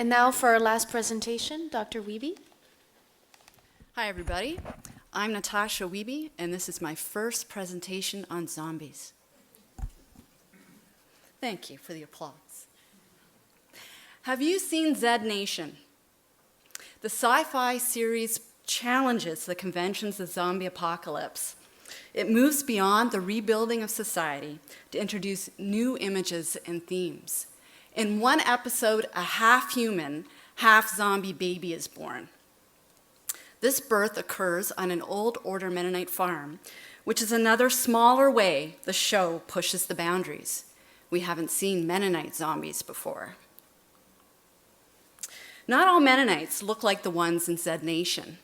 And now for our last presentation, Dr. Wiebe. Hi, everybody. I'm Natasha Wiebe, and this is my first presentation on zombies. Thank you for the applause. Have you seen Zed Nation? The sci-fi series challenges the conventions of zombie apocalypse. It moves beyond the rebuilding of society to introduce new images and themes. In one episode, a half-human, half-zombie baby is born. This birth occurs on an old order Mennonite farm, which is another smaller way the show pushes the boundaries. We haven't seen Mennonite zombies before. Not all Mennonites look like the ones in Zed Nation.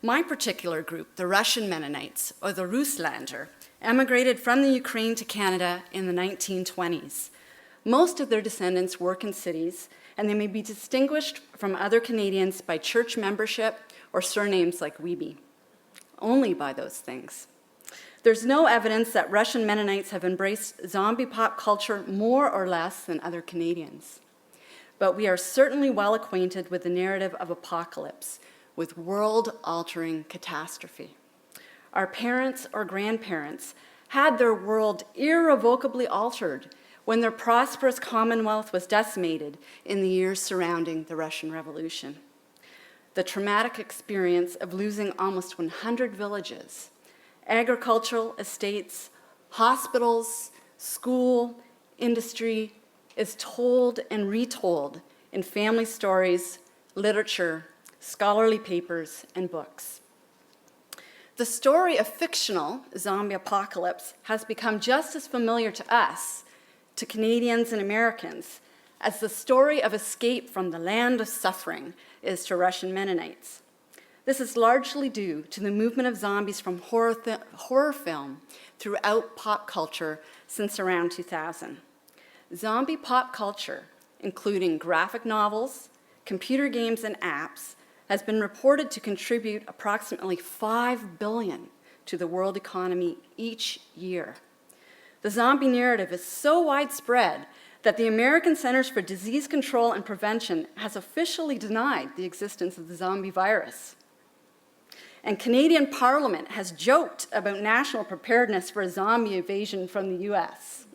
My particular group, the Russian Mennonites, or the Russlander, emigrated from the Ukraine to Canada in the 1920s. Most of their descendants work in cities, and they may be distinguished from other Canadians by church membership or surnames like Wiebe. Only by those things. There's no evidence that Russian Mennonites have embraced zombie pop culture more or less than other Canadians. But we are certainly well acquainted with the narrative of apocalypse, with world-altering catastrophe. Our parents or grandparents had their world irrevocably altered when their prosperous commonwealth was decimated in the years surrounding the Russian Revolution. The traumatic experience of losing almost 100 villages, agricultural estates, hospitals, school, industry is told and retold in family stories, literature, scholarly papers, and books. The story of fictional zombie apocalypse has become just as familiar to us, to Canadians and Americans, as the story of escape from the land of suffering is to Russian Mennonites. This is largely due to the movement of zombies from horror film throughout pop culture since around 2000. Zombie pop culture, including graphic novels, computer games, and apps, has been reported to contribute approximately $5 billion to the world economy each year. The zombie narrative is so widespread that the American Centers for Disease Control and Prevention has officially denied the existence of the zombie virus. And Canadian Parliament has joked about national preparedness for a zombie invasion from the US.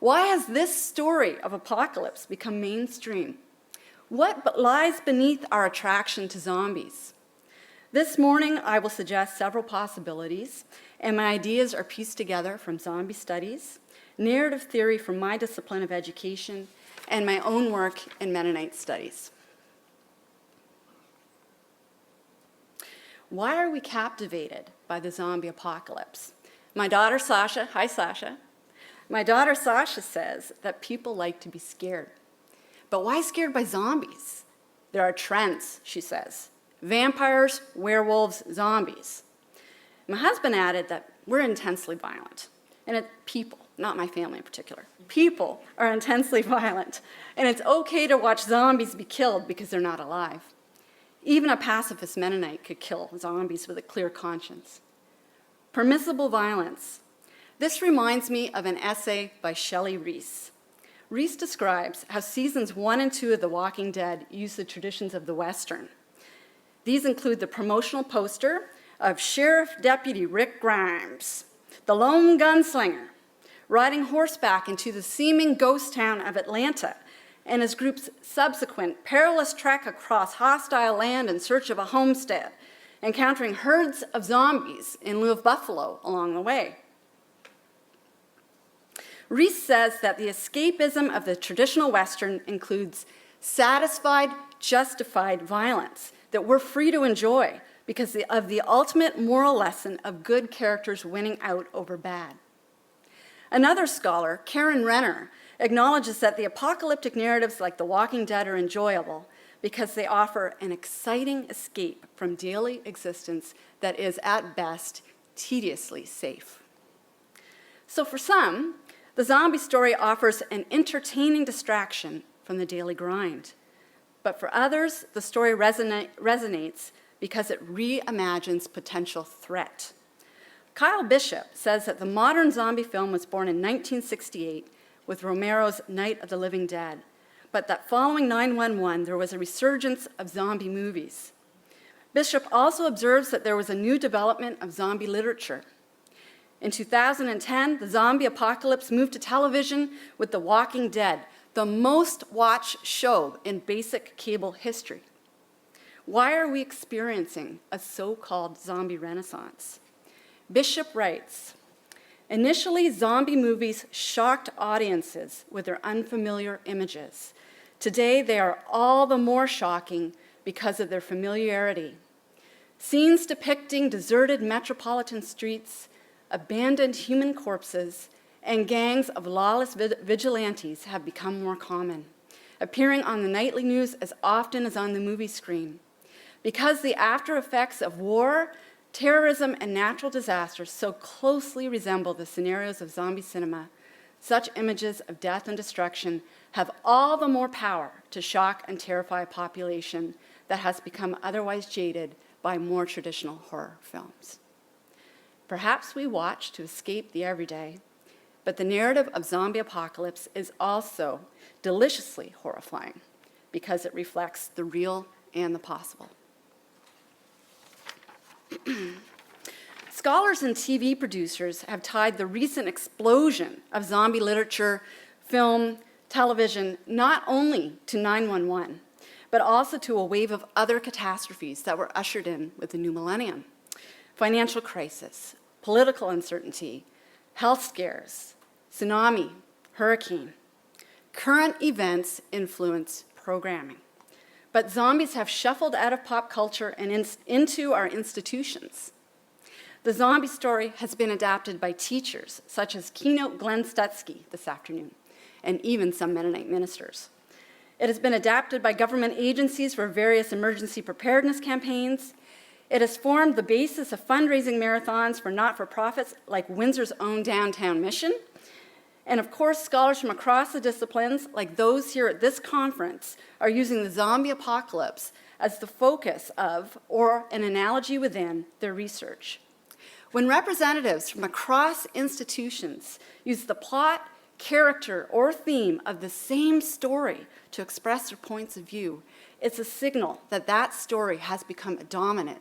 Why has this story of apocalypse become mainstream? What lies beneath our attraction to zombies? This morning, I will suggest several possibilities, and my ideas are pieced together from zombie studies, narrative theory from my discipline of education, and my own work in Mennonite studies. Why are we captivated by the zombie apocalypse? My daughter Sasha, hi Sasha. My daughter Sasha says that people like to be scared. But why scared by zombies? There are trends, she says. Vampires, werewolves, zombies. My husband added that we're intensely violent. And people, not my family in particular, people are intensely violent. And it's okay to watch zombies be killed because they're not alive. Even a pacifist Mennonite could kill zombies with a clear conscience. Permissible violence. This reminds me of an essay by Shelley Reese. Reese describes how seasons 1 and 2 of The Walking Dead use the traditions of the Western. These include the promotional poster of Sheriff Deputy Rick Grimes, the lone gunslinger, riding horseback into the seeming ghost town of Atlanta, and his group's subsequent perilous trek across hostile land in search of a homestead, encountering herds of zombies in lieu of buffalo along the way. Reese says that the escapism of the traditional Western includes satisfied, justified violence that we're free to enjoy because of the ultimate moral lesson of good characters winning out over bad. Another scholar, Karen Renner, acknowledges that the apocalyptic narratives like The Walking Dead are enjoyable because they offer an exciting escape from daily existence that is, at best, tediously safe. So for some, the zombie story offers an entertaining distraction from the daily grind. But for others, the story resonates because it reimagines potential threat. Kyle Bishop says that the modern zombie film was born in 1968 with Romero's Night of the Living Dead, but that following 9/11, there was a resurgence of zombie movies. Bishop also observes that there was a new development of zombie literature. In 2010, the zombie apocalypse moved to television with The Walking Dead, the most watched show in basic cable history. Why are we experiencing a so-called zombie renaissance? Bishop writes, initially, zombie movies shocked audiences with their unfamiliar images. Today, they are all the more shocking because of their familiarity. Scenes depicting deserted metropolitan streets, abandoned human corpses, and gangs of lawless vigilantes have become more common, appearing on the nightly news as often as on the movie screen. Because the after effects of war, terrorism, and natural disasters so closely resemble the scenarios of zombie cinema, such images of death and destruction have all the more power to shock and terrify a population that has become otherwise jaded by more traditional horror films. Perhaps we watch to escape the everyday, but the narrative of zombie apocalypse is also deliciously horrifying because it reflects the real and the possible. Scholars and TV producers have tied the recent explosion of zombie literature, film, television, not only to 9/11, but also to a wave of other catastrophes that were ushered in with the new millennium. Financial crisis, political uncertainty, health scares, tsunami, hurricane. Current events influence programming. But zombies have shuffled out of pop culture and into our institutions. The zombie story has been adapted by teachers, such as keynote Glenn Stutsky this afternoon, and even some Mennonite ministers. It has been adapted by government agencies for various emergency preparedness campaigns. It has formed the basis of fundraising marathons for not-for-profits like Windsor's own Downtown Mission. And of course, scholars from across the disciplines, like those here at this conference, are using the zombie apocalypse as the focus of, or an analogy within, their research. When representatives from across institutions use the plot, character, or theme of the same story to express their points of view, it's a signal that that story has become a dominant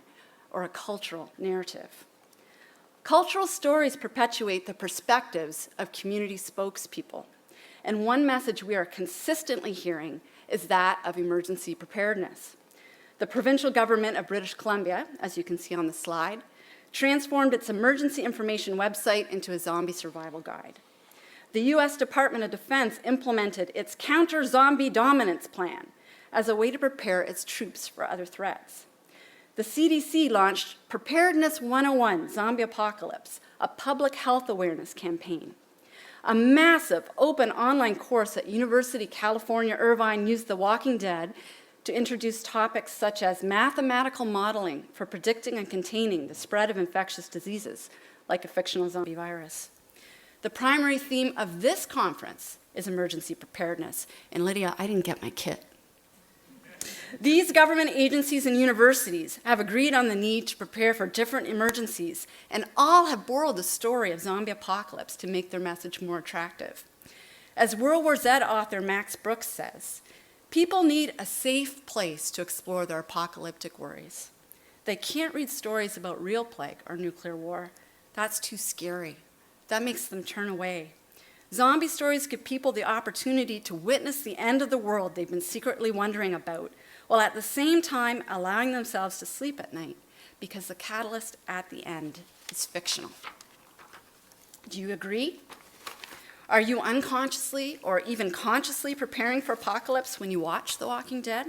or a cultural narrative. Cultural stories perpetuate the perspectives of community spokespeople, and one message we are consistently hearing is that of emergency preparedness. The provincial government of British Columbia, as you can see on the slide, transformed its emergency information website into a zombie survival guide. The U.S. Department of Defense implemented its counter-zombie dominance plan as a way to prepare its troops for other threats. The CDC launched Preparedness 101 Zombie Apocalypse, a public health awareness campaign. A massive open online course at University of California, Irvine used The Walking Dead to introduce topics such as mathematical modeling for predicting and containing the spread of infectious diseases, like a fictional zombie virus. The primary theme of this conference is emergency preparedness. And Lydia, I didn't get my kit. These government agencies and universities have agreed on the need to prepare for different emergencies, and all have borrowed the story of zombie apocalypse to make their message more attractive. As World War Z author Max Brooks says, people need a safe place to explore their apocalyptic worries. They can't read stories about real plague or nuclear war. That's too scary. That makes them turn away. Zombie stories give people the opportunity to witness the end of the world they've been secretly wondering about, while at the same time allowing themselves to sleep at night, because the catalyst at the end is fictional. Do you agree? Are you unconsciously or even consciously preparing for apocalypse when you watch The Walking Dead?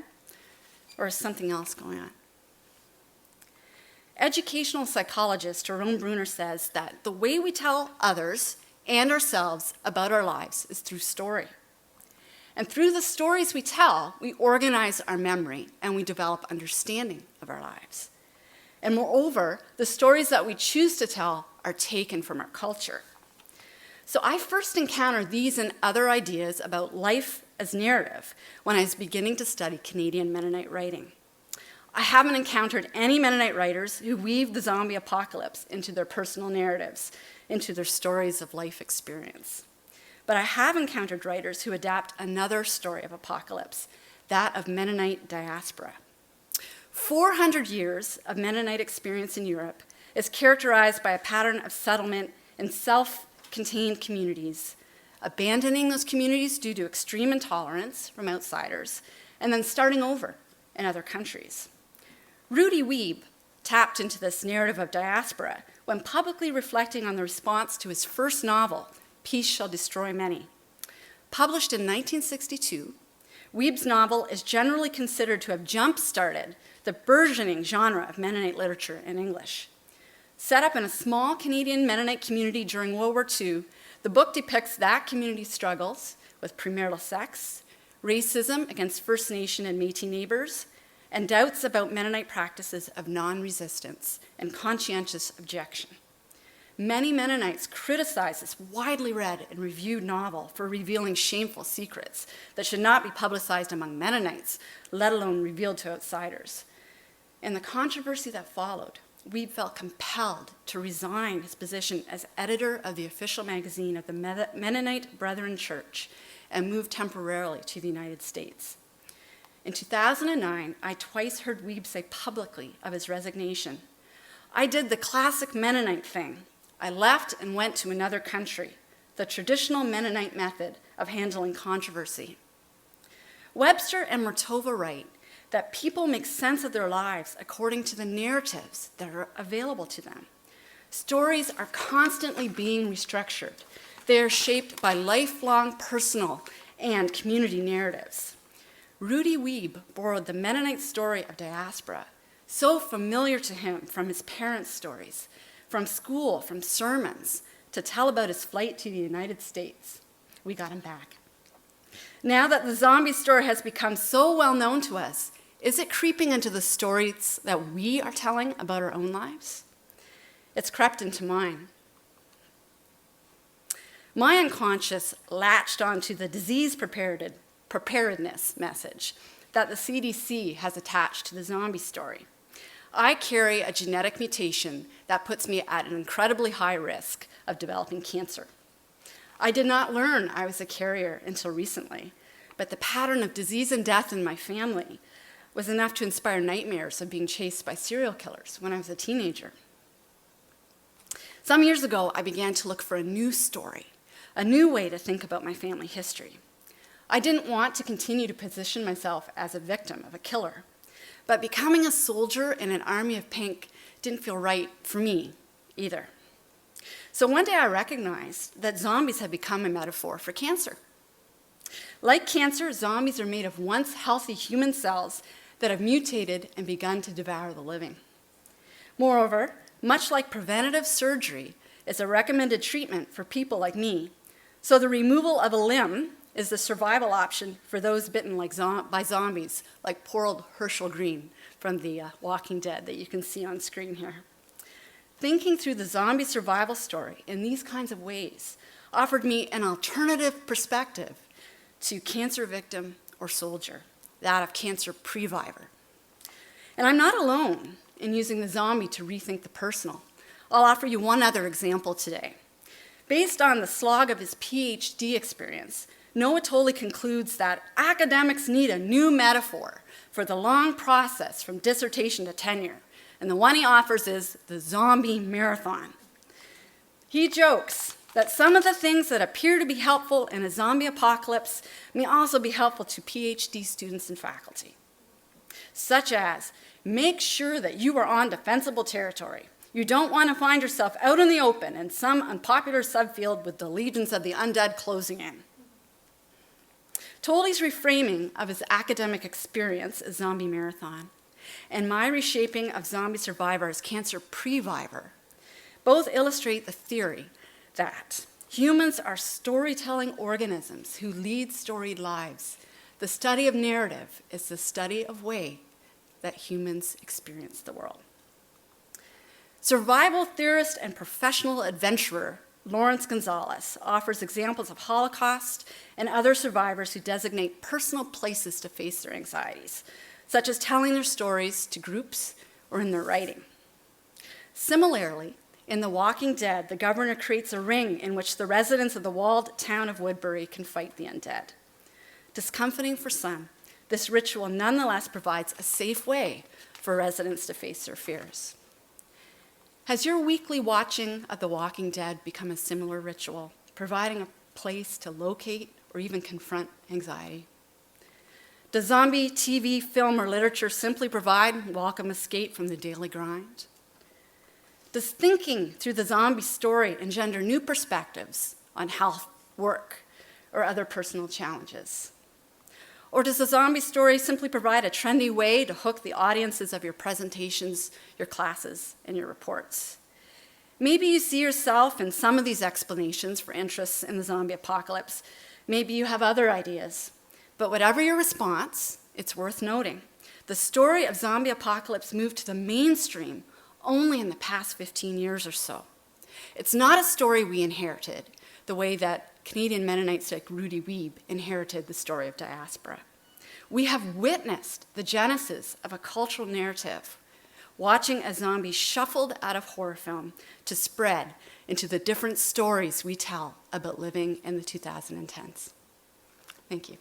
Or is something else going on? Educational psychologist Jerome Bruner says that the way we tell others and ourselves about our lives is through story. And through the stories we tell, we organize our memory and we develop understanding of our lives. And moreover, the stories that we choose to tell are taken from our culture. So I first encountered these and other ideas about life as narrative when I was beginning to study Canadian Mennonite writing. I haven't encountered any Mennonite writers who weave the zombie apocalypse into their personal narratives, into their stories of life experience. but I have encountered writers who adapt another story of apocalypse, that of Mennonite diaspora. 400 years of Mennonite experience in Europe is characterized by a pattern of settlement in self-contained communities, abandoning those communities due to extreme intolerance from outsiders, and then starting over in other countries. Rudy Wiebe tapped into this narrative of diaspora when publicly reflecting on the response to his first novel, Peace Shall Destroy Many. Published in 1962, Wiebe's novel is generally considered to have jump-started the burgeoning genre of Mennonite literature in English. Set up in a small Canadian Mennonite community during World War II, the book depicts that community's struggles with premarital sex, racism against First Nation and Métis neighbors, and doubts about Mennonite practices of non-resistance and conscientious objection. Many Mennonites criticize this widely read and reviewed novel for revealing shameful secrets that should not be publicized among Mennonites, let alone revealed to outsiders. In the controversy that followed, Wiebe felt compelled to resign his position as editor of the official magazine of the Mennonite Brethren Church and moved temporarily to the United States. In 2009, I twice heard Wiebe say publicly of his resignation, "I did the classic Mennonite thing. I left and went to another country, the traditional Mennonite method of handling controversy." Webster and Murtova write that people make sense of their lives according to the narratives that are available to them. Stories are constantly being restructured. They are shaped by lifelong personal and community narratives. Rudy Wiebe borrowed the Mennonite story of diaspora, so familiar to him from his parents' stories, from school, from sermons, to tell about his flight to the United States. We got him back. Now that the zombie story has become so well known to us, is it creeping into the stories that we are telling about our own lives? It's crept into mine. My unconscious latched onto the disease preparedness message that the CDC has attached to the zombie story. I carry a genetic mutation that puts me at an incredibly high risk of developing cancer. I did not learn I was a carrier until recently, but the pattern of disease and death in my family was enough to inspire nightmares of being chased by serial killers when I was a teenager. Some years ago, I began to look for a new story, a new way to think about my family history. I didn't want to continue to position myself as a victim of a killer, but becoming a soldier in an army of pink didn't feel right for me either. So one day I recognized that zombies had become a metaphor for cancer. Like cancer, zombies are made of once healthy human cells that have mutated and begun to devour the living. Moreover, much like preventative surgery is a recommended treatment for people like me, so the removal of a limb is the survival option for those bitten by zombies, like poor old Herschel Green from The Walking Dead that you can see on screen here. Thinking through the zombie survival story in these kinds of ways offered me an alternative perspective to cancer victim or soldier, that of cancer previvor. And I'm not alone in using the zombie to rethink the personal. I'll offer you one other example today. Based on the slog of his PhD experience, Noah Tolley concludes that academics need a new metaphor for the long process from dissertation to tenure, and the one he offers is the zombie marathon. He jokes that some of the things that appear to be helpful in a zombie apocalypse may also be helpful to PhD students and faculty, such as make sure that you are on defensible territory. You don't want to find yourself out in the open in some unpopular subfield with the legions of the undead closing in. Tolley's reframing of his academic experience as zombie marathon and my reshaping of zombie survivor as cancer previvor both illustrate the theory that humans are storytelling organisms who lead storied lives. The study of narrative is the study of way that humans experience the world. Survival theorist and professional adventurer Lawrence Gonzalez offers examples of Holocaust and other survivors who designate personal places to face their anxieties, such as telling their stories to groups or in their writing. Similarly, In The Walking Dead, the governor creates a ring in which the residents of the walled town of Woodbury can fight the undead. Discomforting for some, this ritual nonetheless provides a safe way for residents to face their fears. Has your weekly watching of The Walking Dead become a similar ritual, providing a place to locate or even confront anxiety? Does zombie TV, film, or literature simply provide welcome escape from the daily grind? Does thinking through the zombie story engender new perspectives on health, work, or other personal challenges? Or does the zombie story simply provide a trendy way to hook the audiences of your presentations, your classes, and your reports? Maybe you see yourself in some of these explanations for interests in the zombie apocalypse. Maybe you have other ideas. But whatever your response, it's worth noting. The story of zombie apocalypse moved to the mainstream only in the past 15 years or so. It's not a story we inherited the way that Canadian Mennonites like Rudy Wiebe inherited the story of diaspora. We have witnessed the genesis of a cultural narrative, watching a zombie shuffled out of horror film to spread into the different stories we tell about living in the 2010s. Thank you.